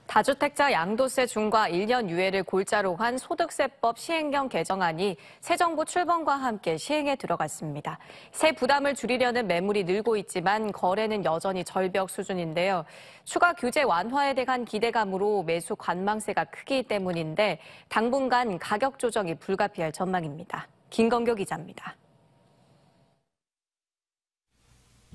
다주택자 양도세 중과 1년 유예를 골자로 한 소득세법 시행령 개정안이 새 정부 출범과 함께 시행에 들어갔습니다. 세 부담을 줄이려는 매물이 늘고 있지만 거래는 여전히 절벽 수준인데요. 추가 규제 완화에 대한 기대감으로 매수 관망세가 크기 때문인데 당분간 가격 조정이 불가피할 전망입니다. 김건교 기자입니다.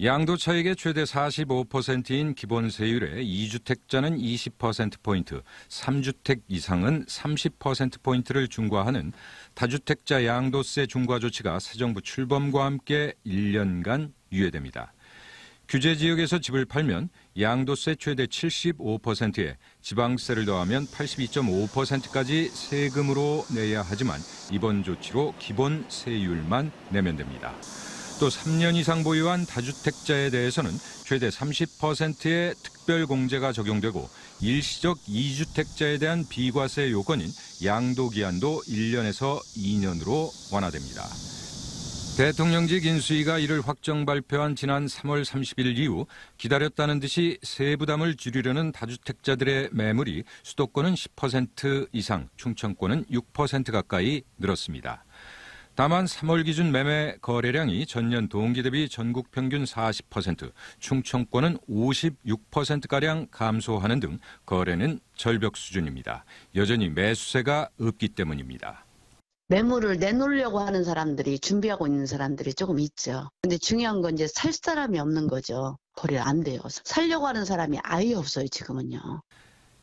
양도차익의 최대 45%인 기본세율에 2주택자는 20%포인트, 3주택 이상은 30%포인트를 중과하는 다주택자 양도세 중과 조치가 새 정부 출범과 함께 1년간 유예됩니다. 규제 지역에서 집을 팔면 양도세 최대 75%에 지방세를 더하면 82.5%까지 세금으로 내야 하지만 이번 조치로 기본 세율만 내면 됩니다. 또 3년 이상 보유한 다주택자에 대해서는 최대 30%의 특별공제가 적용되고 일시적 2주택자에 대한 비과세 요건인 양도기한도 1년에서 2년으로 완화됩니다. 대통령직 인수위가 이를 확정 발표한 지난 3월 30일 이후 기다렸다는 듯이 세부담을 줄이려는 다주택자들의 매물이 수도권은 10% 이상, 충청권은 6% 가까이 늘었습니다. 다만 3월 기준 매매 거래량이 전년 동기 대비 전국 평균 40%, 충청권은 56%가량 감소하는 등 거래는 절벽 수준입니다. 여전히 매수세가 없기 때문입니다. 매물을 내놓으려고 하는 사람들이 준비하고 있는 사람들이 조금 있죠. 근데 중요한 건 이제 살 사람이 없는 거죠. 거래가 안 돼요. 살려고 하는 사람이 아예 없어요, 지금은요.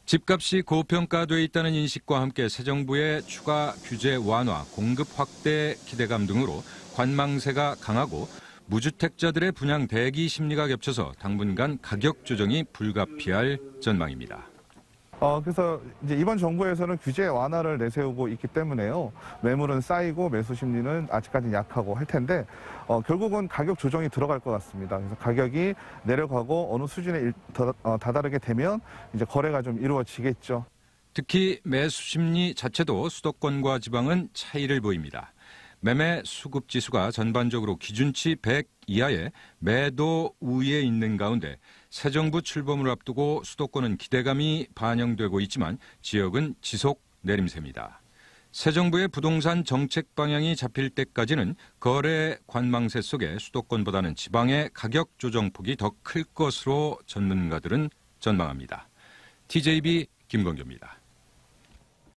집값이 고평가돼 있다는 인식과 함께 새 정부의 추가 규제 완화, 공급 확대 기대감 등으로 관망세가 강하고 무주택자들의 분양 대기 심리가 겹쳐서 당분간 가격 조정이 불가피할 전망입니다. 그래서 이제 이번 정부에서는 규제 완화를 내세우고 있기 때문에요. 매물은 쌓이고 매수 심리는 아직까지는 약하고 할 텐데 결국은 가격 조정이 들어갈 것 같습니다. 그래서 가격이 내려가고 어느 수준에 다다르게 되면 이제 거래가 좀 이루어지겠죠. 특히 매수 심리 자체도 수도권과 지방은 차이를 보입니다. 매매 수급 지수가 전반적으로 기준치 100 이하의 매도 우위에 있는 가운데 새 정부 출범을 앞두고 수도권은 기대감이 반영되고 있지만 지역은 지속 내림세입니다. 새 정부의 부동산 정책 방향이 잡힐 때까지는 거래 관망세 속에 수도권보다는 지방의 가격 조정폭이 더 클 것으로 전문가들은 전망합니다. TJB 김건교입니다.